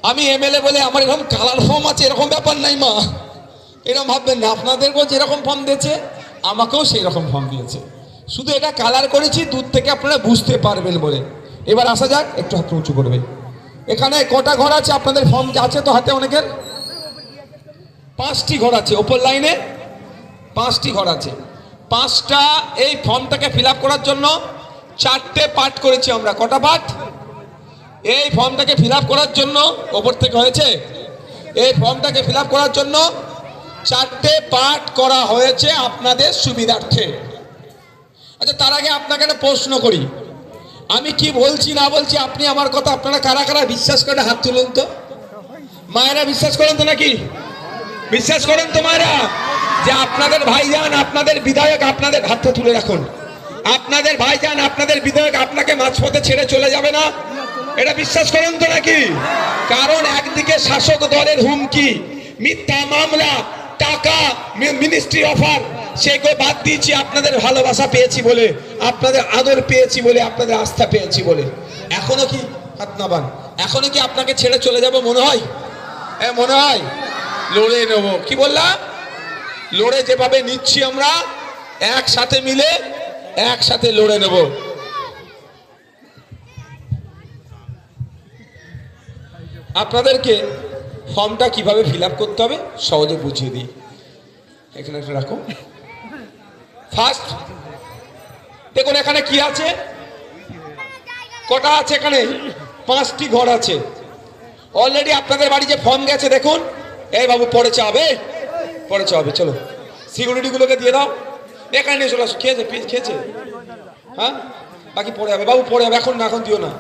আমি এমএলএ বলে আমার এরকম কালার ফর্ম আছে এরকম ব্যাপার নাই মা, এরকম ভাববেন না। আপনাদেরকেও যেরকম ফর্ম দিয়েছে আমাকেও সেই রকম ফর্ম দিয়েছে, শুধু এটা কালার করেছি দূর থেকে আপনারা বুঝতে পারবেন বলে। এবার আসা যাক, একটু হাত উঁচু করবে। এখানে কটা ঘর আছে আপনাদের ফর্ম আছে তো হাতে অনেকের? 5টি ঘর আছে, ওপর লাইনে 5টি ঘর আছে। 5টা এই ফর্মটাকে ফিল আপ করার জন্য 4টে পার্ট করেছি আমরা। কটা পার্ট? এই ফর্মটাকে ফিল আপ করার জন্য ওপর থেকে হয়েছে, এই ফর্মটাকে ফিল আপ করার জন্য 4টে পার্ট করা হয়েছে আপনাদের সুবিধার্থে। আচ্ছা, তার আগে আপনাকে একটা প্রশ্ন করি, আমি কি বলছি না বলছি আপনি আমার কথা আপনারা কারা কারা বিশ্বাস করে হাত তুলুন তো। মায়েরা বিশ্বাস করেন তো নাকি? বিশ্বাস করেন তো মায়েরা যে আপনাদের ভাইজান আপনাদের বিধায়ক আপনাদের হাতটা তুলে রাখুন, আপনাদের ভাইজান আপনাদের বিধায়ক আপনাকে মাঝপথে ছেড়ে চলে যাবে না, এটা বিশ্বাস করেন তো নাকি? কারণ একদিকে শাসক দলের হুমকি, মিথ্যা মামলা, টাকা, মিনিস্ট্রি অফার, সেগুলো বাদ দিয়েছি আপনাদের ভালোবাসা পেয়েছি বলে, আপনাদের আদর পেয়েছি বলে, আপনাদের আস্থা পেয়েছি বলে। এখনো কি হাত নাবান, এখনো কি আপনাকে ছেড়ে চলে যাব মনে হয়? মনে হয় লড়ে নেব। কি বললাম? লড়ে যেভাবে নিচ্ছি আমরা একসাথে মিলে একসাথে লড়ে নেব। আপনাদেরকে ফর্মটা কিভাবে ফিল আপ করতে হবে সহজে বুঝিয়ে দিই। এখানে একটা রাখো। ফার্স্ট দেখুন এখানে কি আছে, কটা আছে এখানে? 5টি ঘর আছে। অলরেডি আপনাদের বাড়ি যে ফর্ম গেছে দেখুন, এই বাবু পরে চাবে, পরে চাবে, চলো সিকিউরিটি গুলোকে দিয়ে দাও, এখানে নিয়ে চলে আসো। খেয়েছে খেয়েছে, হ্যাঁ বাকি পরে যাবে বাবু, পরে যাবে, এখন না, এখন দিও না।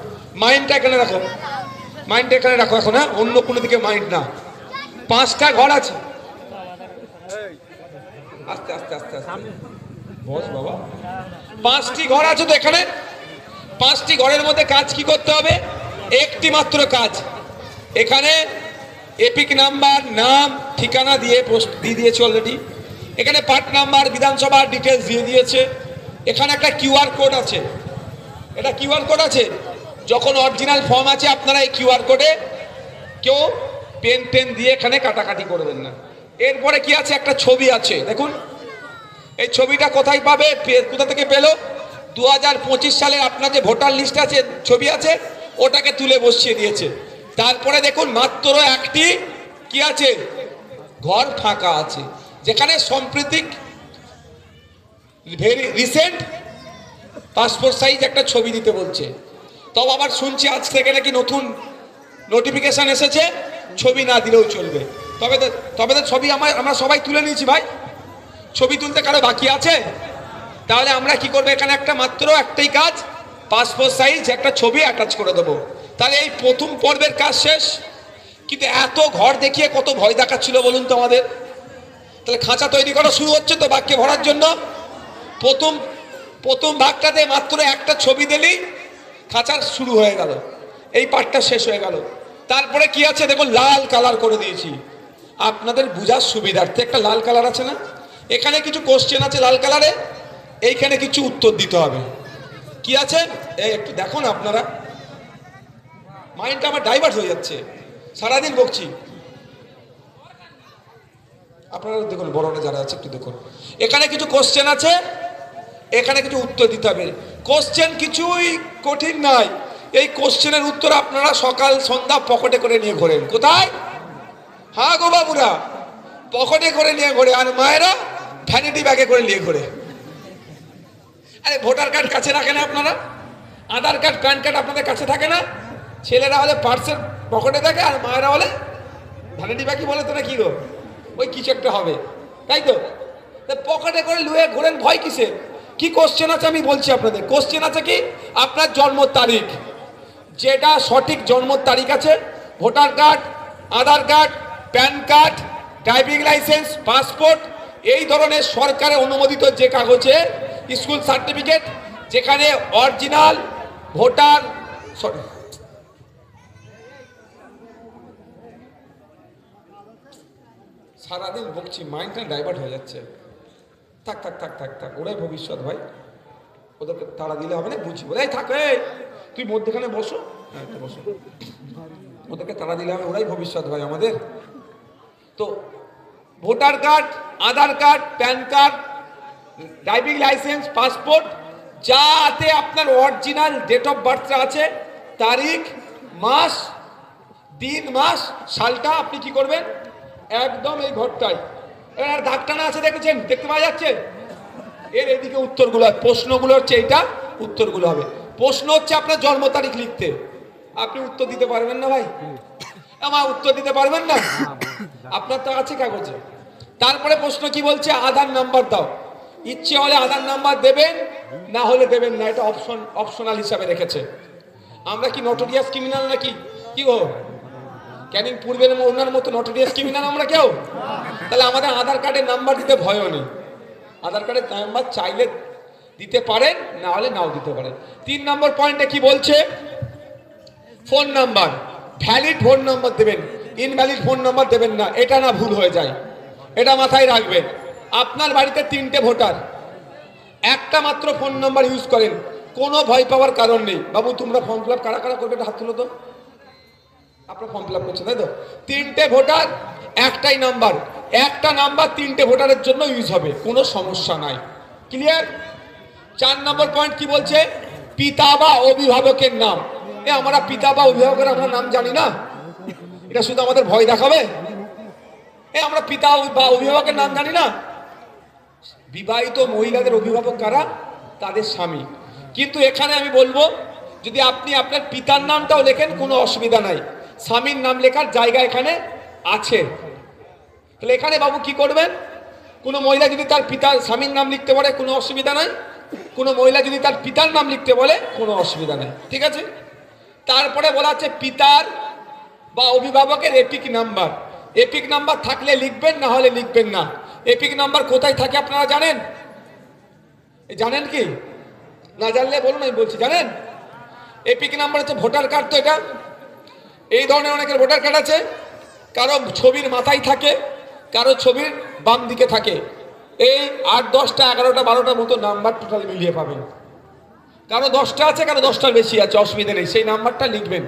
মাইন্ডটা এখানে রাখো, মাইন্ডটা এখানে রাখো এখন, হ্যাঁ অন্য কোনো দিকে মাইন্ড না। 5টা ঘর আছে, আস্তে আস্তে আস্তে আস্তে বস বাবা। 5টি ঘর আছে তো এখানে। 5টি ঘরের মধ্যে কাজ কি করতে হবে? একটি মাত্র কাজ। এখানে এপিক নাম্বার, নাম, ঠিকানা দিয়ে দিয়েছে অলরেডি। এখানে পার্ট নাম্বার, বিধানসভার ডিটেলস দিয়ে দিয়েছে। এখানে একটা কিউআর কোড আছে, এটা কিউআর কোড আছে। যখন অরিজিনাল ফর্ম আছে আপনারা এই কিউআর কোডে কেউ পেন দিয়ে এখানে কাটাকাটি করবেন না। এরপরে কি আছে? একটা ছবি আছে দেখুন, এই ছবিটা কোথায় পাবে, কোথা থেকে পেলো? 2025 সালের আপনার যে ভোটার লিস্ট আছে ছবি আছে, ওটাকে তুলে বসিয়ে দিয়েছে। তারপরে দেখুন মাত্র একটি কি আছে, ঘর ফাঁকা আছে, যেখানে সাম্প্রতিক ভেরি রিসেন্ট পাসপোর্ট সাইজ একটা ছবি দিতে বলছে। তবে আবার শুনছি আজ থেকে নাকি নতুন নোটিফিকেশন এসেছে, ছবি না দিলেও চলবে। তবে তো ছবি আমরা সবাই তুলে নিয়েছি ভাই, ছবি তুলতে কারো বাকি আছে? তাহলে আমরা কি করবো, এখানে একটা মাত্র একটাই কাজ, পাসপোর্ট সাইজ একটা ছবি অ্যাটাচ করে দেবো। তাহলে এই প্রথম পর্বের কাজ শেষ। কিন্তু এত ঘর দেখিয়ে কত ভয় দেখাচ্ছিল বলুন তো আমাদের। তাহলে খাঁচা তৈরি করা শুরু হচ্ছে তো বাক্যে ভরার জন্য। প্রথম ভাগটাতে মাত্র একটা ছবি দিলেই খাঁচার শুরু হয়ে গেল, এই পার্টটা শেষ হয়ে গেল। তারপরে কি আছে দেখুন, লাল কালার করে দিয়েছি আপনাদের বোঝার সুবিধার্থে। একটা লাল কালার আছে না, এখানে কিছু কোশ্চেন আছে লাল কালারে, এইখানে কিছু উত্তর দিতে হবে। কি আছে এই একটু দেখুন আপনারা, মাইন্ডটা আমার ডাইভার্ট হয়ে যাচ্ছে, সারাদিন বকছি। আপনারা দেখুন, বড়রা যারা আছে একটু দেখুন, এখানে কিছু কোশ্চেন আছে, এখানে কিছু উত্তর দিতে হবে। কোশ্চেন কিছুই কঠিন নয়, এই কোশ্চেনের উত্তর আপনারা সকাল সন্ধ্যা পকেটে করে নিয়ে ঘোরেন। কোথায়? হ্যাঁ গো বাবুরা, পকেটে করে নিয়ে ঘোরে, আর মায়েরা ভ্যানিটি ব্যাগে করে নিয়ে ঘোরে। আরে ভোটার কার্ড কাছে রাখেন আপনারা, আধার কার্ড, প্যান কার্ড আপনাদের কাছে থাকে না? ছেলেরা হলে পার্সের পকেটে থাকে, আর মায়েরা হলে ভ্যানিটি ব্যাগই বলে তো না কি গো, ওই কিছু একটা হবে, তাই তো? পকেটে করে লুয়ে ঘোরেন, ভয় কিসে? কি কোশ্চেন আছে আমি বলছি আপনাদের। কোশ্চেন আছে কি, আপনার জন্ম তারিখ, যেটা সঠিক জন্ম তারিখ আছে, voter card, Aadhaar card, PAN card, driving licence, passport, এই ধরনের সরকারের অনুমোদিত যে কাগজে, স্কুল সার্টিফিকেট, যেখানে অরিজিনাল ভোটার, সারাদিন বকছি, মাইন্ডটা ডাইভার্ট হয়ে যাচ্ছে। থাক থাক থাক থাক থাক, ওরাই ভবিষ্যৎ ভাই, ওদেরকে তাড়া দিলে হবে না, বুঝি বলে। এই থাক, তুই মধ্যখানে বসো, হ্যাঁ বসো। ওদেরকে তাড়া দিলে হবে, ওরাই ভবিষ্যৎ হয় আমাদের। তো voter card, Aadhaar card, PAN card, driving licence, passport, যাতে আপনার অরিজিনাল ডেট অফ বার্থ আছে, তারিখ, মাস, দিন, মাস, সালটা আপনি কি করবেন, একদম এই ঘরটায় এর দাগ টানা আছে, দেখেছেন, দেখতে পাওয়া যাচ্ছে, এর এদিকে উত্তরগুলো, প্রশ্নগুলো হচ্ছে এইটা, উত্তরগুলো হবে। প্রশ্ন হচ্ছে আপনার জন্ম তারিখ লিখতে, আপনি উত্তর দিতে পারবেন না ভাই, আমার উত্তর দিতে পারবেন না, আপনার তো আছে কাগজে। তারপরে প্রশ্ন কি বলছে, আধার নাম্বার দাও, ইচ্ছে হলে আধার নাম্বার দেবেন, না হলে দেবেন না, এটা অপশনাল হিসাবে রেখেছে। আমরা কি নটোরিয়াস ক্রিমিনাল নাকি, কি গো, ক্যানিং পূর্বের ওনার মতো নটোরিয়াস ক্রিমিনাল আমরা কেউ? তাহলে আমাদের আধার কার্ডের নাম্বার দিতে ভয়ও নেই, আধার কার্ডের নাম্বার চাইলে দিতে পারেন, না হলে নাও দিতে পারেন। 3 নম্বর পয়েন্টে কি বলছে, phone number, valid phone number দেবেন, ইনভ্যালিড ফোন নাম্বার দেবেন না, এটা না ভুল হয়ে যায়, এটা মাথায় রাখবেন। আপনার বাড়িতে 3টে ভোটার, একটা মাত্র ফোন নাম্বার ইউজ করেন, কোনো ভয় পাওয়ার কারণ নেই। বাবু তোমরা ফর্ম ফিল আপ কারা কারা করবে, হাত তুলো তো, আপনারা ফর্ম ফিল আপ করছেন তাই তো? 3টে ভোটার, একটাই নাম্বার, একটা নাম্বার 3টে ভোটারের জন্য ইউজ হবে, কোনো সমস্যা নাই, ক্লিয়ার? 4 নম্বর পয়েন্ট কি বলছে, পিতা বা অভিভাবকের নাম। আমরা পিতা বা অভিভাবকের আমরা নাম জানি না, এটা শুধু আমাদের ভয় দেখাবে। আমরা পিতা বা অভিভাবকের নাম জানি না। বিবাহিত মহিলাদের অভিভাবক কারা, তাদের স্বামী। কিন্তু এখানে আমি বলবো, যদি আপনি আপনার পিতার নামটাও লেখেন কোনো অসুবিধা নাই, স্বামীর নাম লেখার জায়গা এখানে আছে। তাহলে এখানে বাবু কি করবেন, কোনো মহিলা যদি তার পিতার স্বামীর নাম লিখতে পারে কোনো অসুবিধা নাই, কোনো মহিলা যদি তার পিতার নাম লিখতে বলে কোনো অসুবিধা নেই, ঠিক আছে? তারপরে বলা আছে পিতার বা অভিভাবকের এপিক নাম্বার, এপিক নাম্বার থাকলে লিখবেন, না হলে লিখবেন না। এপিক নাম্বার কোথায় থাকে আপনারা জানেন? জানেন কি? না জানলে বলুন, আমি বলছি, জানেন? এপিক নাম্বার হচ্ছে ভোটার কার্ড। তো এটা এই ধরনের অনেকের ভোটার কার্ড আছে, কারো ছবির মাথায় থাকে, কারো ছবির বাম দিকে থাকে, এই 8, 10টা, 11টা, 12টার মতো নাম্বার টোটাল মিলিয়ে পাবেন। কারো 10টা আছে, কারো 10টার বেশি আছে, অসুবিধা নেই, সেই নাম্বারটা লিখবেন।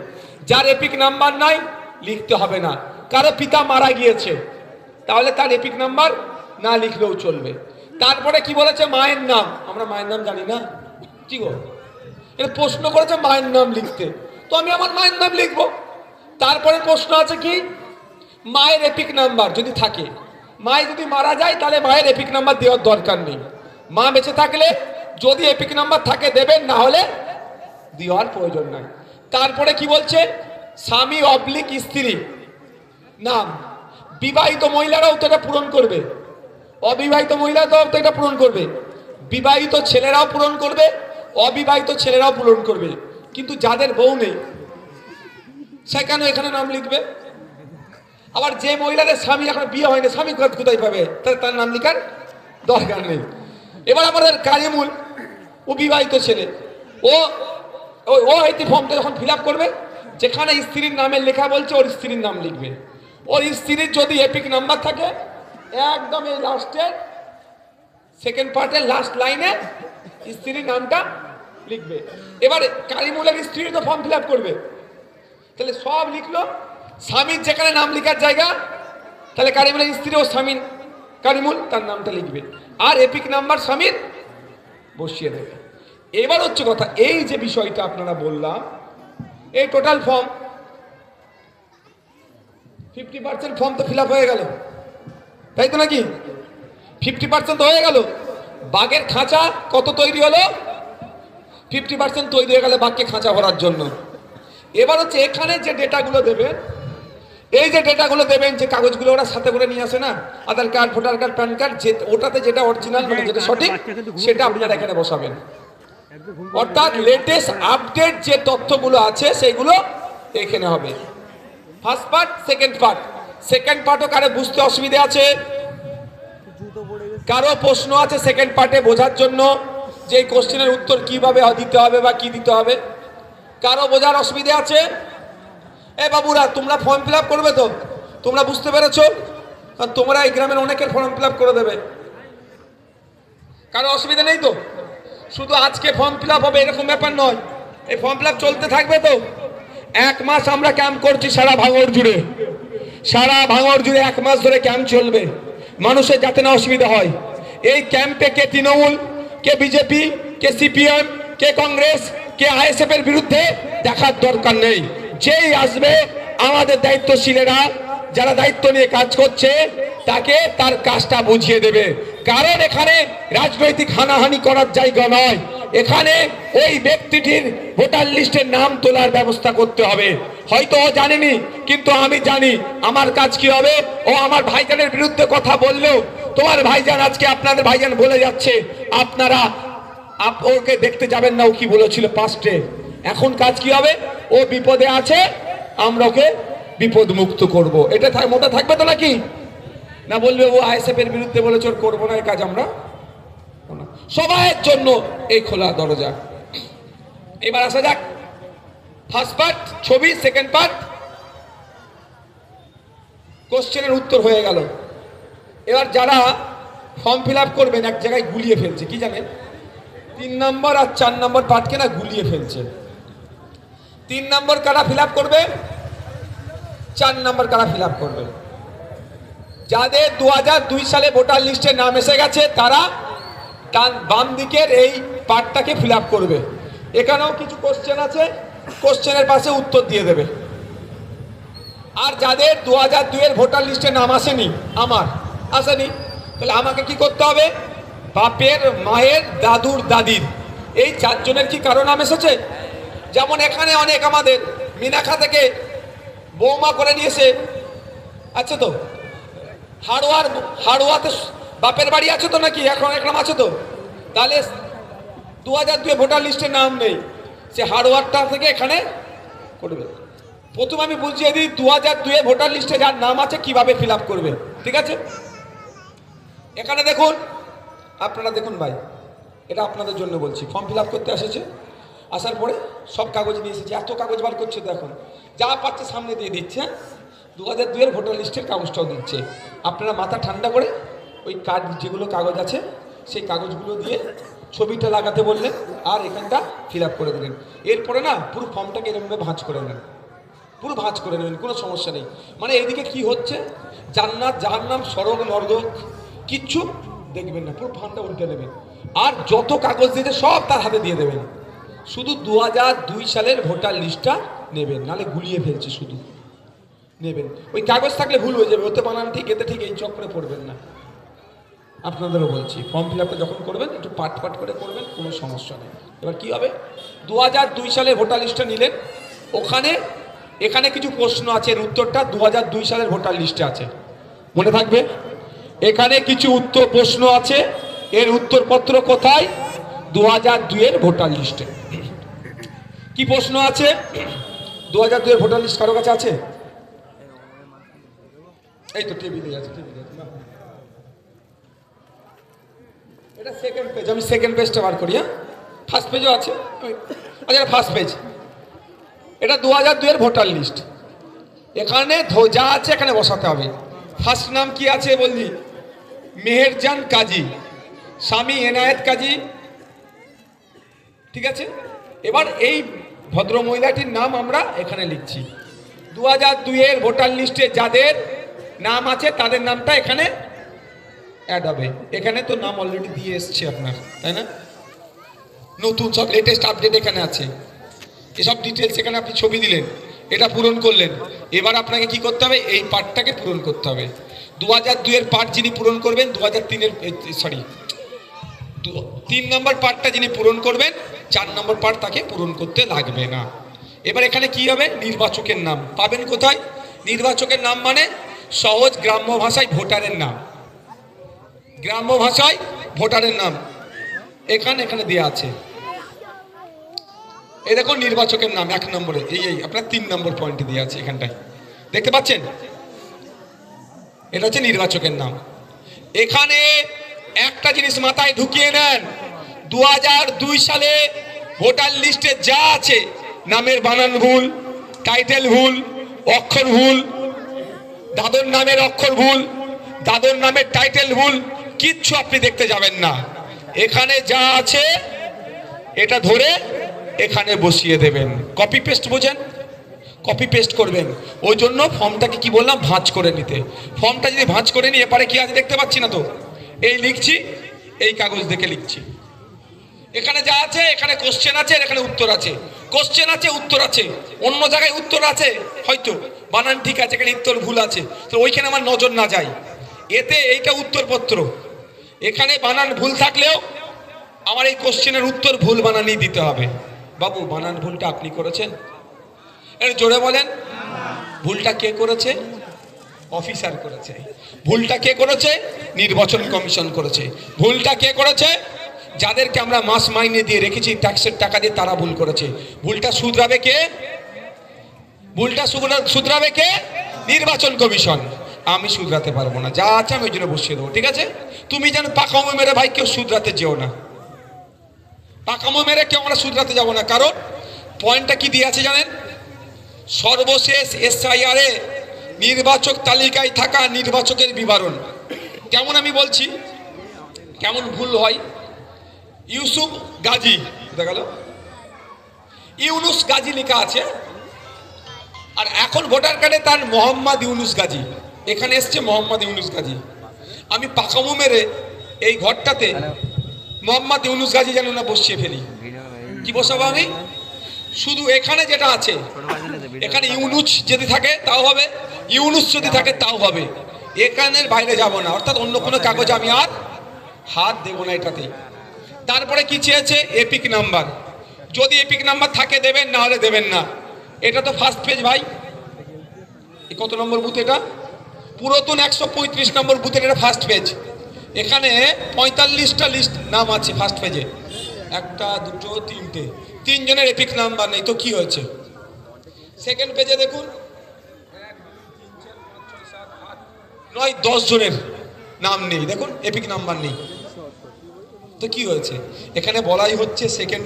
যার এপিক নাম্বার নাই লিখতে হবে না। কারো পিতা মারা গিয়েছে, তাহলে তার এপিক নাম্বার না লিখলেও চলবে। তারপরে কি বলেছে, মায়ের নাম, আমরা মায়ের নাম জানি না, কি গো, এটা প্রশ্ন করেছে মায়ের নাম লিখতে, তো আমি আমার মায়ের নাম লিখবো। তারপরে প্রশ্ন আছে কি, মায়ের এপিক নাম্বার যদি থাকে, মায়ের যদি মারা যায় তাহলে মায়ের এপিক নাম্বার দেওয়ার দরকার নেই, মা বেঁচে থাকলে যদি এপিক নাম্বার থাকে দেবেন, না হলে দেওয়ার প্রয়োজন নাই। তারপরে কি বলছে, স্বামী অবলিক স্ত্রী নাম, বিবাহিত মহিলারাও তো এটা পূরণ করবে, অবিবাহিত মহিলারাও তো এটা পূরণ করবে, বিবাহিত ছেলেরাও পূরণ করবে, অবিবাহিত ছেলেরাও পূরণ করবে। কিন্তু যাদের বউ নেই সেখানে এখানে নাম লিখবে। আবার যে মহিলাদের স্বামী এখন বিয়ে হয়নি, স্বামী কোথায় পাবে, তার নাম লেখার দরকার নেই। এবার আমাদের কারিমুল, ও বিবাহিত ছেলে, ও ও হয়তো ফর্মটা যখন ফিল আপ করবে, যেখানে স্ত্রীর নামে লেখা বলছে ওর স্ত্রীর নাম লিখবে। ওর স্ত্রীর যদি এপিক নাম্বার থাকে, একদম এই লাস্টের সেকেন্ড পার্টের লাস্ট লাইনে স্ত্রীর নামটা লিখবে। এবার কারিমুলের স্ত্রী তো ফর্ম ফিল আপ করবে, তাহলে সব লিখলো, স্বামীর যেখানে নাম লেখার জায়গা, তাহলে কারিমুলের স্ত্রী ও স্বামীর কারিমুল তার নামটা লিখবে, আর এপিক নাম্বার স্বামীর বসিয়ে দেবে। এবার হচ্ছে কথা, এই যে বিষয়টা আপনারা বললাম, এই টোটাল ফর্ম 50% ফর্ম তো ফিল আপ হয়ে গেল, তাই তো নাকি? 50% হয়ে গেল। বাঘের খাঁচা কত তৈরি হলো? 50% তৈরি হয়ে গেল বাঘকে খাঁচা ভরার জন্য। এবার হচ্ছে এখানে যে ডেটাগুলো দেবেন, এই যে ডেটাগুলো দেবেন, যে কাগজগুলো ওরা সাথে করে নিয়ে আসে না, Aadhaar card, voter card, PAN card, যে ওটাতে যেটা অরিজিনাল, মানে যেটা সঠিক, সেটা আপনারা এখানে বসাবেন। অর্থাৎ লেটেস্ট আপডেট যে তথ্যগুলো আছে সেইগুলো এখানে হবে। First part, second part. Second পার্টও কারো বুঝতে অসুবিধা আছে, কারো প্রশ্ন আছে সেকেন্ড পার্টে বোঝার জন্য, যে কোশ্চেনের উত্তর কিভাবে দিতে হবে বা কি দিতে হবে, কারো বোঝার অসুবিধা আছে। এ বাবুরা, তোমরা ফর্ম ফিল আপ করবে তো, তোমরা বুঝতে পেরেছো? কারণ তোমরা এই গ্রামের অনেকের ফর্ম ফিল আপ করে দেবে, কারো অসুবিধা নেই তো? শুধু আজকে ফর্ম ফিল আপ হবে এরকম ব্যাপার নয়, এই ফর্ম ফিল আপ চলতে থাকবে তো। 1 মাস আমরা ক্যাম্প করছি সারা ভাঙড় জুড়ে, সারা ভাঙড় জুড়ে 1 মাস ধরে ক্যাম্প চলবে, মানুষের যাতে না অসুবিধা হয়। এই ক্যাম্পে কে তৃণমূল, কে বিজেপি, কে সিপিএম, কে কংগ্রেস, কে আইএসএফ এর বিরুদ্ধে দেখার দরকার নেই। যেই আসবে আমাদের দায়িত্বশীলেরা যারা দায়িত্ব নিয়ে কাজ করছে তাকে তার কাজটা বুঝিয়ে দেবে। কারণ এখানে রাজনৈতিক হানাহানি করার জায়গা নয়, এখানে ওই ব্যক্তিটির ভোটার লিস্টের নাম তোলার ব্যবস্থা করতে হবে। হয়তো ও জানেনি, কিন্তু আমি জানি আমার কাজ কি হবে। ও আমার ভাইজানের বিরুদ্ধে কথা বললেও তোমার ভাইজান আজকে আপনাদের ভাইজান বলে যাচ্ছে আপনারা ওকে দেখতে যাবেন না, ও কি বলেছিল পাস্টে। এখন কাজ কি হবে, ও বিপদে আছে, আমরা ওকে বিপদ মুক্ত করব। এটা মোটা থাকবে তো নাকি না? বলবে ও আইএসএফ এর বিরুদ্ধে বলেছে, ওর করবো না এই কাজ আমরা। সবাইয়ের জন্য এই খোলা দরজা। এবার আসা যাক ফার্স্ট পার্ট ছবি, সেকেন্ড পার্ট কোশ্চেনের উত্তর হয়ে গেল। এবার যারা ফর্ম ফিল আপ করবেন এক জায়গায় গুলিয়ে ফেলছে, কি জানেন? 3 নম্বর আর 4 নম্বর পার্টকে না গুলিয়ে ফেলছে। 3 নম্বর কারা ফিল আপ করবে, 4 নম্বর কারা ফিল আপ করবে? যাদের 2002 সালে ভোটার লিস্টে নাম এসে গেছে তারা বাম দিকের এই পার্টটাকে ফিল আপ করবে। এখানেও কিছু কোশ্চেন আছে, কোশ্চেনের পাশে উত্তর দিয়ে দেবে। আর যাদের 2002 এর ভোটার লিস্টে নাম আসেনি, আমার আসেনি, তাহলে আমাকে কি করতে হবে? বাপের, মায়ের, দাদুর, দাদির এই 4 জনের কি কারো নাম এসেছে? যেমন এখানে অনেক আমাদের মিনাখা থেকে বৌমা করে নিয়েছে, আচ্ছা তো হাড়োয়াতে বাপের বাড়ি আছে তো নাকি, এখন একরাম আছে তো, তাহলে 2002 ভোটার লিস্টে নাম নেই, সে হাড়োয়ারটা থেকে এখানে করবে। প্রথম আমি বুঝিয়ে দিই 2002 ভোটার লিস্টে যার নাম আছে কিভাবে ফিল আপ করবে, ঠিক আছে? এখানে দেখুন, আপনারা দেখুন ভাই, এটা আপনাদের জন্য বলছি। ফর্ম ফিল আপ করতে এসেছে, আসার পরে সব কাগজ নিয়ে এসেছে, এত কাগজ বার করছে তো, এখন যা পাচ্ছে সামনে দিয়ে দিচ্ছে। 2002 ভোটার লিস্টের কাগজটাও দিচ্ছে। আপনারা মাথা ঠান্ডা করে ওই কার্ড যেগুলো কাগজ আছে সেই কাগজগুলো দিয়ে ছবিটা লাগাতে বললেন, আর এখানটা ফিল আপ করে দিলেন। এরপরে না পুরো ফর্মটাকে এরকমভাবে ভাঁজ করে নেন, পুরো ভাঁজ করে নেবেন, কোনো সমস্যা নেই। মানে এইদিকে কি হচ্ছে, জান্নাত জাহান্নাম স্বর্গ নরক কিচ্ছু দেখবেন না, পুরো ফর্মটা উল্টে নেবেন। আর যত কাগজ দিয়েছে সব তার হাতে দিয়ে দেবেন। শুধু 2002 সালের ভোটার লিস্টটা নেবেন, নাহলে গুলিয়ে ফেলছে, শুধু নেবেন। ওই কাগজ থাকলে ভুল হয়ে যাবে, ওতে বানান ঠিক, এতে ঠিক, এই চক্রে পড়বেন না। আপনাদেরও বলছি, ফর্ম ফিল আপটা যখন করবেন একটু পাট পাট করে করবেন, কোনো সমস্যা নেই। এবার কি হবে, 2002 সালে ভোটার লিস্টটা নিলেন, এখানে কিছু প্রশ্ন আছে, এর উত্তরটা 2002 সালের ভোটার লিস্টে আছে, মনে থাকবে। এখানে কিছু প্রশ্ন আছে, এর উত্তরপত্র কোথায়? 2002 এর ভোটার লিস্টে। কি প্রশ্ন আছে? 2002 এর ভোটার লিস্ট কারো কাছে আছে? এই তো টেবিলে আছে, এটা সেকেন্ড পেজ, আমি সেকেন্ড পেজটা বার করি। হ্যাঁ, ফার্স্ট পেজও আছে, আচ্ছা ফার্স্ট পেজ। এটা 2002 এর ভোটার লিস্ট। এখানে যা আছে এখানে বসাতে হবে। ফার্স্ট নাম কি আছে বললি? মেহেরজান কাজী, স্বামী এনায়েত কাজী, ঠিক আছে। এবার এই ভদ্র মহিলাটির নাম আমরা এখানে লিখছি। 2002 এর ভোটার লিস্টে যাদের নাম আছে তাদের নামটা এখানে অ্যাড হবে। এখানে তো নাম অলরেডি দিয়ে এসছে আপনার, তাই না? নতুন সব লেটেস্ট আপডেট এখানে আছে, এসব ডিটেলস এখানে আপনি ছবি দিলেন, এটা পূরণ করলেন। এবার আপনাকে কি করতে হবে? এই পার্টটাকে পূরণ করতে হবে। 2002 এর পার্ট যিনি পূরণ করবেন, 2003 এর 3 নম্বর পার্টটা যিনি পূরণ করবেন, 4 নম্বর পার্ট তাকে পূরণ করতে লাগবে না। এবার এখানে কি হবে? নির্বাচকের নাম পাবেন কোথায়? নির্বাচকের নাম মানে সহজ গ্রাম্য ভাষায় ভোটারের নাম, গ্রাম্য ভাষায় ভোটারের নাম এখানে দেওয়া আছে। এই দেখুন নির্বাচকের নাম 1 নম্বরে, এই আপনার 3 নম্বর পয়েন্টে দেওয়া আছে, এখানটায় দেখতে পাচ্ছেন, এটা হচ্ছে নির্বাচকের নাম। এখানে একটা জিনিস মাথায় ঢুকিয়ে নেন, 2002 সালে ভোটার লিস্টে যা আছে, নামের বানান ভুল, টাইটেল ভুল, অক্ষর ভুল, দাদর নামের অক্ষর ভুল, দাদর নামের টাইটেল ভুল, কিচ্ছু আপনি দেখতে যাবেন না। এখানে যা আছে এটা ধরে এখানে বসিয়ে দেবেন। কপি পেস্ট বোঝেন? কপি পেস্ট করবেন। ওই জন্য ফর্মটাকে কি বললাম, ভাঁজ করে নিতে। ফর্মটা যদি ভাঁজ করে নিয়ে এপারে কি আছে দেখতে পাচ্ছি না তো, এই লিখছি, এই কাগজ দেখে লিখছি। এখানে যা আছে, এখানে কোশ্চেন আছে, এখানে উত্তর আছে। কোশ্চেন আছে, উত্তর আছে। অন্য জায়গায় উত্তর আছে হয়তো, বানান ঠিক আছে, এখানে উত্তর ভুল আছে, তো ওইখানে আমার নজর না যায়। এতে এইটা উত্তরপত্র, এখানে বানান ভুল থাকলেও আমার এই কোশ্চেনের উত্তর ভুল বানানই দিতে হবে। বাবু, বানান ভুলটা আপনি করেছেন? এর জোরে বলেন। ভুলটা কে করেছে? অফিসার করেছে। ভুলটা কে করেছে? নির্বাচন কমিশন করেছে। ভুলটা কে করেছে? যাদেরকে আমরা মাস মাইনে দিয়ে রেখেছি ট্যাক্সের টাকা দিয়ে, তারা ভুল করেছে। ভুলটা শুধরাবে কে? ভুলটা শুধরাবে কে? নির্বাচন কমিশন। আমি শুধরাতে পারবো না, যা আছে আমি ওই জন্য বসিয়ে দেবো, ঠিক আছে? তুমি যেন পাকামো মেরে ভাই কেউ শুধরাতে যেও না, পাকামো মেরে কেউ আমরা শুধরাতে যাবো না। কারণ পয়েন্টটা কি দিয়ে আছে জানেন? সর্বশেষ SIR এ নির্বাচক তালিকায় থাকা নির্বাচকের বিবরণ। কেমন আমি বলছি, কেমন ভুল হয়? ইউসুফ গাজী, দেখা গেল ইউনুস গাজী লেখা আছে, আর এখন ভোটার কার্ডে তার মোহাম্মদ ইউনুস গাজী, এখানে এসছে মোহাম্মদ ইউনুস গাজী। আমি পাকামো মেরে এই ঘরটাতে মোহাম্মদ ইউনুস গাজী যেন না বসিয়ে ফেলি। কি বসাবো আমি? শুধু এখানে যেটা আছে, এখানে ইউনুস যদি থাকে তাও হবে, ইউনুস যদি থাকে তাও হবে, এখানের বাইরে যাব না। অর্থাৎ অন্য কোনো কাগজ আমি আর হাত দেবো না এটাতে। তারপরে কি চেয়েছে? Epic number. যদি এপিক নাম্বার থাকে দেবেন, না হলে দেবেন না। এটা তো ফার্স্ট পেজ ভাই, কত নম্বর বুথ এটা? পুরাতন 135 নম্বর বুথের এটা ফার্স্ট পেজ। এখানে 45টা লিস্ট নাম আছে ফার্স্ট পেজে, একটা দুটো তিনটে, তিনজনের এপিক নাম্বার নেই, তো কি হয়েছে? সেকেন্ড পেজে দেখুন 9-10 জনের নাম নেই, দেখুন এপিক নাম্বার নেই, তো কি হয়েছে? এখানে বলাই হচ্ছে সেকেন্ড,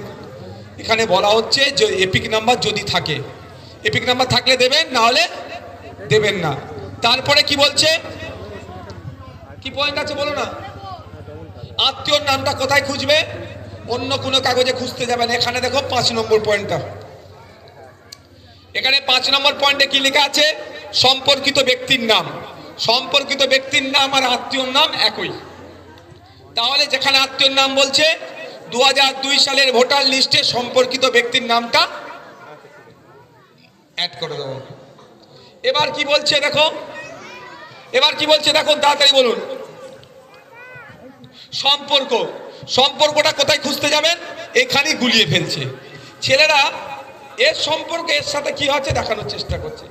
এখানে বলা হচ্ছে যে এপিক নাম্বার যদি থাকে, এপিক নাম্বার থাকলে দেবেন, না হলে দেবেন না। তারপরে কি বলছে, কি পয়েন্ট আছে বলো না? আত্মীয়র নামটা কোথায় খুঁজবে? অন্য কোনো কাগজে খুঁজতে যাবেন। এখানে দেখো 5 নম্বর পয়েন্টটা, এখানে 5 নম্বর পয়েন্টে কি লেখা আছে? সম্পর্কিত ব্যক্তির নাম। সম্পর্কিত ব্যক্তির নাম আর আত্মীয়র নাম একই। তাহলে যেখানে আত্মীয়র নাম বলছে, 2002 সালের ভোটার লিস্টে সম্পর্কিত ব্যক্তির নামটা অ্যাড করে দেবো। এবার কি বলছে দেখো, এবার কি বলছে দেখো, তাড়াতাড়ি বলুন। সম্পর্ক, সম্পর্কটা কোথায় খুঁজতে যাবেন? এখানেই গুলিয়ে ফেলছে ছেলেরা। এর সম্পর্কে এর সাথে কি আছে দেখানোর চেষ্টা করছে,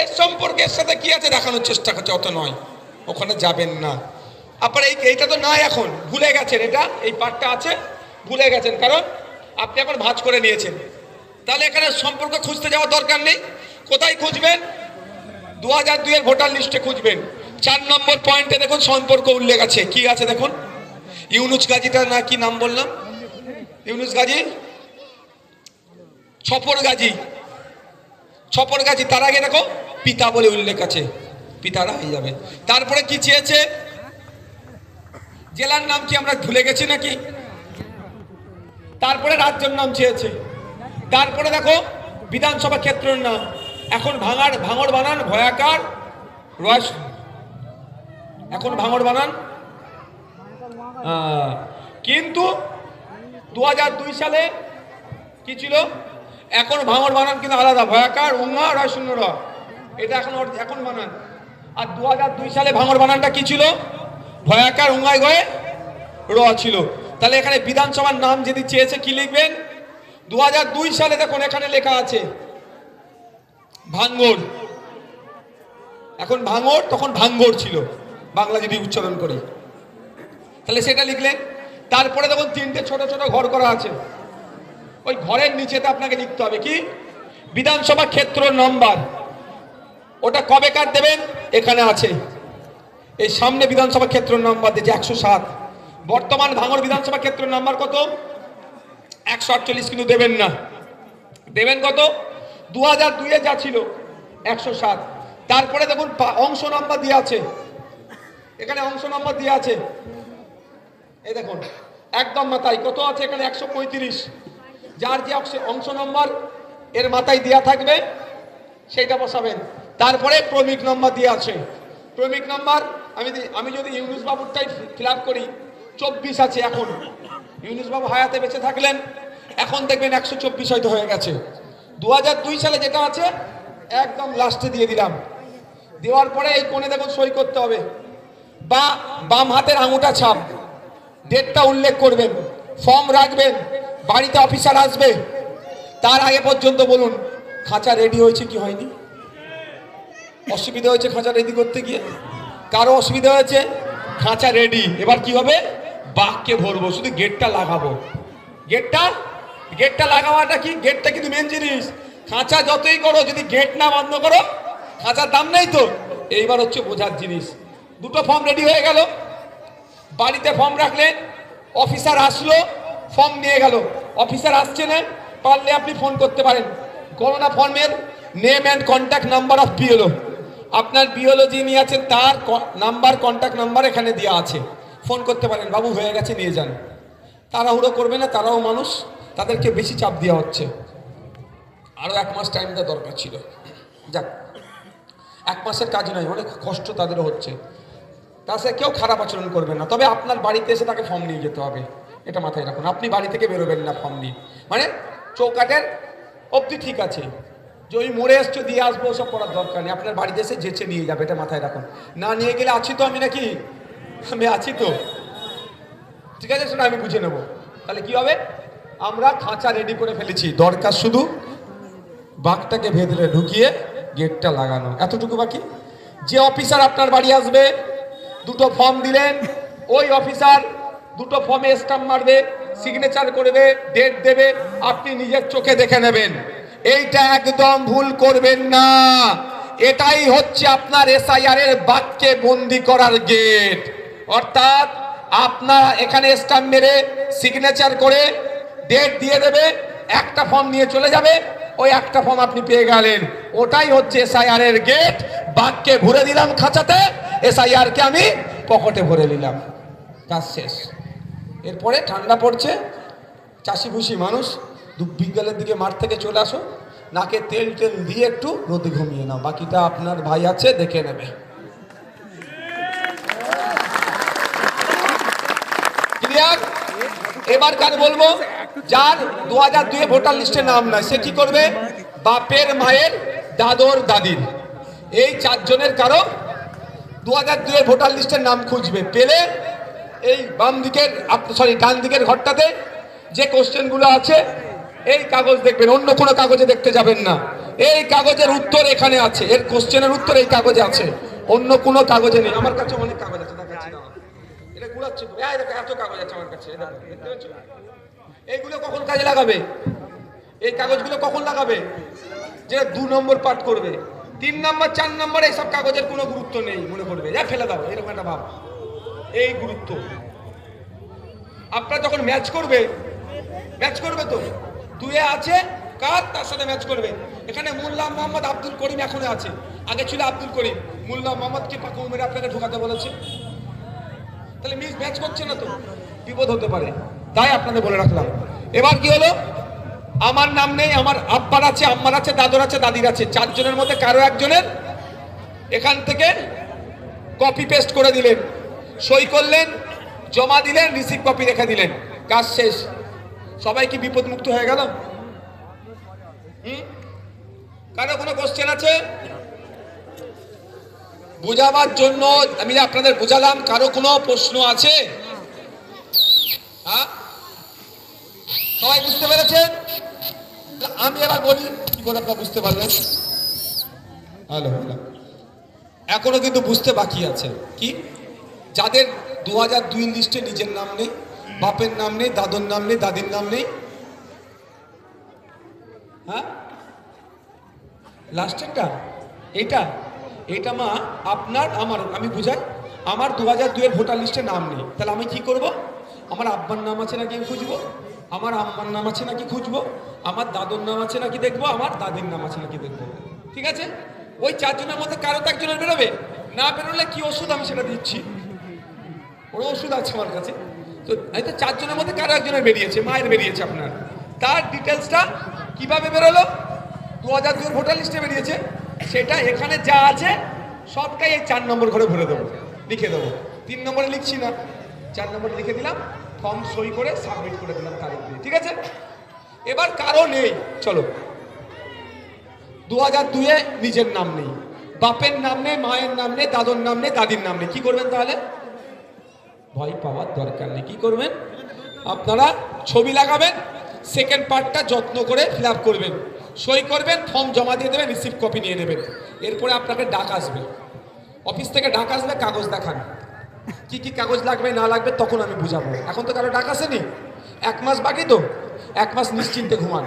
এর সম্পর্কে এর সাথে কি আছে দেখানোর চেষ্টা করছে, অত নয়, ওখানে যাবেন না। আপনার এইটা তো নয়, এখন ভুলে গেছেন, এটা এই পার্টটা আছে, ভুলে গেছেন, কারণ আপনি এখন ভাঁজ করে নিয়েছেন। তাহলে এখানে সম্পর্ক খুঁজতে যাওয়ার দরকার নেই। কোথায় খুঁজবেন? 2002 এর ভোটার লিস্টে খুঁজবেন। 4 নম্বর পয়েন্টে দেখুন সম্পর্ক উল্লেখ আছে, কি আছে দেখুন? ইউনুস গাজীটা না কি নাম বললাম? ইউনুস গাজী, ছপর গাজী, ছপর গাজী। তার আগে দেখো পিতা বলে উল্লেখ আছে, পিতারা হয়ে যাবে। তারপরে কি চেয়েছে? জেলার নাম কি আমরা ভুলে গেছি নাকি? তারপরে রাজ্যের নাম চেয়েছে। তারপরে দেখো বিধানসভা ক্ষেত্রের নাম। এখন ভাঙড় বানান ভয়াকার রস, এখন ভাঙড় বানান, কিন্তু 2002 সালে কি ছিল? এখন ভাঙড় বানান কিন্তু আলাদা, ভয়াকার উঙ্গা রয় শূন্য র, এটা এখন বানান। আর 2002 সালে ভাঙড় বানানটা কি ছিল? ভয়াকার উঙ্গায় গয়ে র ছিল। তাহলে এখানে বিধানসভার নাম যদি চেয়েছে কি লিখবেন? 2002 সালে দেখুন এখানে লেখা আছে ভাঙ্গর, এখন ভাঙড়, তখন ভাঙ্গর ছিল বাংলা যদি উচ্চারণ করি, তাহলে সেটা লিখলেন। তারপরে দেখুন 3টে ছোট ছোট ঘর করা আছে, ওই ঘরের নিচেতে আপনাকে লিখতে হবে কি? বিধানসভা ক্ষেত্র নাম্বার। ওটা কবে কার দেবেন? এখানে আছে, এই সামনে বিধানসভা ক্ষেত্র নাম্বার দিয়েছে 107। বর্তমান ভাঙড় বিধানসভা ক্ষেত্র নাম্বার কত? 148, কিন্তু দেবেন না, দেবেন কত? 2002 এ যা ছিল 107। তারপরে দেখুন অংশ নাম্বার দিয়ে আছে, এখানে অংশ নাম্বার দিয়ে আছে, এই দেখুন একদম মাথায় কত আছে এখানে? 135। যার যে অংশ নাম্বার এর মাথায় দেওয়া থাকবে সেইটা বসাবেন। তারপরে ক্রমিক নাম্বার দিয়ে আছে, ক্রমিক নাম্বার আমি যদি ইউনুস বাবুরটাই ফিল আপ করি, 24 আছে এখন। ইউনুস বাবু হায়াতে বেঁচে থাকলেন, এখন দেখবেন 124 হয়তো হয়ে গেছে। 2002 সালে যেটা আছে একদম লাস্টে দিয়ে দিলাম। দেওয়ার পরে এই কোণে দেখুন সই করতে হবে, বা বাম হাতের আঙুটা ছাপ, ডেটটা উল্লেখ করবেন, ফর্ম রাখবেন, বাড়িতে অফিসার আসবে, তার আগে পর্যন্ত বলুন খাঁচা রেডি হয়েছে কি হয়নি। অসুবিধা হয়েছে খাঁচা রেডি করতে গিয়ে, কারো অসুবিধা হয়েছে, খাঁচা রেডি। এবার কি হবে, বাঘকে ভরবো, শুধু গেটটা লাগাবো। গেটটা লাগানোটা কি, গেটটা কিন্তু মেন জিনিস। খাঁচা যতই করো, যদি গেট না বন্ধ করো খাঁচার দাম নেই তো। এইবার হচ্ছে বোঝার জিনিস। দুটো ফর্ম রেডি হয়ে গেল, বাড়িতে ফর্ম রাখলেন, অফিসার আসলো, ফর্ম নিয়ে গেল। অফিসার আসছে না, পারলে আপনি ফোন করতে পারেন। গণনা ফর্মের name and contact number of BLO, আপনার বিএলও যিনি আছেন তার নাম্বার, কন্ট্যাক্ট নাম্বার এখানে দেওয়া আছে, ফোন করতে পারেন, বাবু হয়ে গেছে নিয়ে যান। তাড়াহুড়ো করবে না, তারাও মানুষ, তাদেরকে বেশি চাপ দেওয়া হচ্ছে। আরও 1 মাস টাইম দেওয়া দরকার ছিল। যাক, 1 মাসের কাজ নয়, অনেক কষ্ট তাদেরও হচ্ছে। তাছাড়া কেউ খারাপ আচরণ করবে না, তবে আপনার বাড়িতে এসে তাকে ফর্ম নিয়ে যেতে হবে, এটা মাথায় রাখুন। আপনি বাড়ি থেকে বেরোবেন না ফর্ম নিয়ে, মানে চৌকাঠের অবধি ঠিক আছে, যে ওই মোড়ে এসছো দিয়ে আসবো ওসব করার দরকার নেই। আপনার বাড়িতে এসে যেচে নিয়ে যাবে, এটা মাথায় রাখুন। না নিয়ে গেলে আছি তো আমি, নাকি আমি আছি তো, ঠিক আছে, সেটা আমি বুঝে নেবো। তাহলে কি হবে, আমরা খাঁচা রেডি করে ফেলেছি, দরকার শুধু বাঘটাকে ভেতরে ঢুকিয়ে গেটটা লাগানো, এতটুকু বাকি। যে অফিসার আপনার বাড়ি আসবে, দুটো ফর্ম দিলেন, ওই অফিসার দুটো ফর্মে স্ট্যাম্প মারবে, সিগনেচার করবে, ডেট দেবে, আপনি নিজের চোখে দেখে নেবেন। এইটা একদম ভুল করবেন না। এটাই হচ্ছে আপনার এসআইআর এর বাক্যে বন্দি করার গেট। অর্থাৎ আপনার এখানে স্ট্যাম্প মেরে সিগনেচার করে ডেট দিয়ে দেবে, একটা ফর্ম নিয়ে চলে যাবে, ওই একটা ফর্ম আপনি পেয়ে গেলেন। ওটাই হচ্ছে এসআইআর এর গেট। বাঘকে ভরে দিলাম খাঁচাতে, এসআইআর কে আমি পকেটে ভরে নিলাম, কাজ শেষ। এরপরে ঠান্ডা পড়ছে, চাষি ভুষি মানুষ, বিকেলের দিকে মাঠ থেকে চলে আসো, নাকে তেল দিয়ে একটু রোদে ঘুমিয়ে নাও, বাকিটা আপনার ভাই আছে দেখে নেবে। ক্লিয়ার? এবার কার বলবো, যার 2002 ভোটার লিস্টে নাম নাই, সে কি করবে, বাপের, মায়ের, দাদর, দাদির, এই 4 জনের কারো 2002 ভোটার লিস্টের নাম খুঁজবে। পেলে এই বাম দিকের, ডান দিকের ঘরটাতে যে কোশ্চেনগুলো আছে, এই কাগজ দেখবেন, অন্য কোনো কাগজে দেখতে যাবেন না। এই কাগজের উত্তর এখানে আছে, এর কোশ্চেনের উত্তর এই কাগজে আছে, অন্য কোনো কাগজে নেই। আমার কাছে অনেক কাগজ আছে, দেখাচ্ছি না, এটা ঘুরাচ্ছে, এত কাগজ আছে আমার কাছে, দেখতে পাচ্ছ? এইগুলো কখন কাজে লাগাবে, এই কাগজগুলো কখন লাগাবে, যে 2 নম্বর পাঠ করবে, 3 নম্বর 4 নম্বর এইসব কাগজের কোনো গুরুত্ব নেই, মনে করবে যা ফেলে দাও, এরকম একটা ভাব। এই গুরুত্ব আপনারা যখন ম্যাচ করবে তো 2 আছে কার, তার সাথে ম্যাচ করবে। এখানে মোল্লা মোহাম্মদ আব্দুল করিম এখনো আছে, আগে ছিল আব্দুল করিম, মোল্লা মোহাম্মদকে পাকা উমেরে আপনাকে ঢোকাতে বলেছে, তাহলে ম্যাচ করছে না তো, বিপদ হতে পারে, তাই আপনাদের বলে রাখলাম। এবার কি হলো, আমার নাম নেই, আমার আব্বার আছে, আম্মার আছে, দাদর আছে, দাদির আছে, 4 জনের মধ্যে কারো একজনের এখান থেকে কপি পেস্ট করে দিলেন, সই করলেন, জমা দিলেন, রিসিভ কপি রেখে দিলেন, কাজ শেষ। সবাই কি বিপদ মুক্ত হয়ে গেল? কারো কোনো কোশ্চেন আছে? বুঝাবার জন্য আমি আপনাদের বুঝালাম, কারো কোনো প্রশ্ন আছে? হ্যাঁ, সবাই বুঝতে পেরেছেন? আমি এবার বলি কি করে আপনারা বুঝতে পারবেন। হ্যালো, এখনো কিন্তু বুঝতে বাকি আছে। কি, যাদের 2002 লিস্টে নিজের নাম নেই, বাপের নাম নেই, দাদুর নাম নেই, দাদির নাম নেই, হ্যাঁ, লাস্টেরটা এইটা মা আপনার আমার, আমি বুঝাই, আমার 2002 ভোটার লিস্টে নাম নেই, তাহলে আমি কি করব, আমার আব্বার নাম আছে নাকি খুঁজবো, আমার আম্মার নাম আছে নাকি খুঁজবো, আমার দাদুর নাম আছে নাকি দেখবো, আমার দাদির নাম আছে নাকি দেখবো। ঠিক আছে, ওই 4 জনের মধ্যে কারো তো একজনের বেরোবে, না বেরোলে কি ওষুধ আমি সেটা দিচ্ছি, ওর ওষুধ আছে আমার কাছে। তো এই তো 4 জনের মধ্যে কারো একজনের বেরিয়েছে, মায়ের বেরিয়েছে আপনার, তার ডিটেলসটা কিভাবে বেরোলো, 2002 ভোটার লিস্টে বেরিয়েছে, সেটা এখানে যা আছে সবটাই এই 4 নম্বর ঘরে ভরে দেবো, লিখে দেবো। 3 নম্বরে লিখছি না, 4 নম্বরে লিখে দিলাম, ফর্ম সই করে সাবমিট করে দিলাম তারিখ দিয়ে, ঠিক আছে? এবার কারো নেই, চলো 2002-এ নিজের নাম নেই, বাপের নাম নেই, মায়ের নাম নেই, দাদুর নাম নেই, দাদির নাম নেই, কি করবেন তাহলে? ভয় পাওয়ার দরকার নেই। কি করবেন আপনারা? ছবি লাগাবেন, সেকেন্ড পার্টটা যত্ন করে ফিল আপ করবেন, সই করবেন, ফর্ম জমা দিয়ে দেবেন, রিসিপ্ট কপি নিয়ে নেবেন। এরপরে আপনাকে ডাক আসবে, অফিস থেকে ডাক আসবে, কাগজ দেখান, কি কি কাগজ লাগবে না লাগবে তখন আমি বুঝাবো। এখন তো কারো ডাক আসেনি, 1 মাস বাকি, তো 1 মাস নিশ্চিন্তে ঘুমান।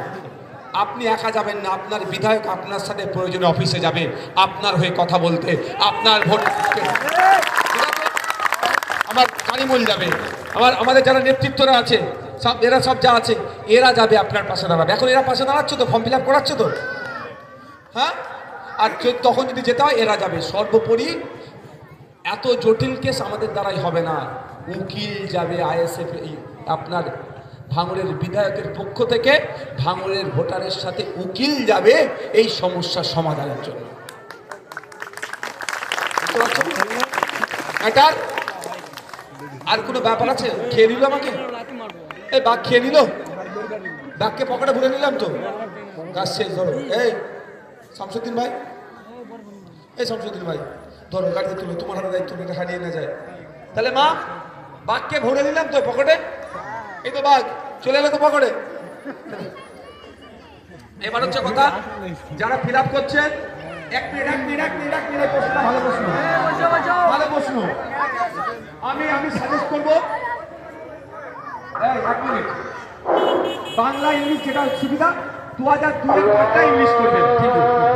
আপনি একা যাবেন না, আপনার বিধায়ক আপনার সাথে প্রয়োজনে অফিসে যাবে আপনার হয়ে কথা বলতে, আপনার ভোট, আমার কারিমল যাবে, আমাদের যারা নেতৃত্বরা আছে সব, এরা সব যা আছে এরা যাবে আপনার পাশে দাঁড়াবে। এখন এরা পাশে দাঁড়াচ্ছে তো, ফর্ম ফিল আপ করাচ্ছে তো, হ্যাঁ? আর তখন যদি যেতে হয় এরা যাবে। সর্বোপরি এত জটিল কেস আমাদের দ্বারাই হবে না, উকিল যাবে, আইএসএফ আপনার ভাঙড়ের বিধায়কের পক্ষ থেকে ভাঙড়ের ভোটারের সাথে উকিল যাবে এই সমস্যার সমাধানের জন্য। এটার আর কোনো ব্যাপার আছে? খেয়ে নিল আমাকে, এই বাঘ খেয়ে নিল, বাঘকে পকেটে ভরে নিলাম তো, কাজ শেষ। ধরো এই শামসুদ্দিন ভাই, এই শামসুদ্দিন ভাই ধরো, গাড়িতে তুলো, তোমার হাতে দায়িত্ব, এটা হারিয়ে না যায়। তাহলে মা, বাঘকে ভরে নিলাম তো পকেটে, এই তো বাঘ চলে এলো তো পকেটে। এবার হচ্ছে কথা, যারা ফিল আপ করছেন, এক মিনিট প্রশ্ন, ভালো প্রশ্ন, আমি সাজেস্ট করবো, এই 1 মিনিট, বাংলা ইংলিশ যেটা সুবিধা, 2002-এর পরটা ইংলিশ করবেন, ঠিক আছে?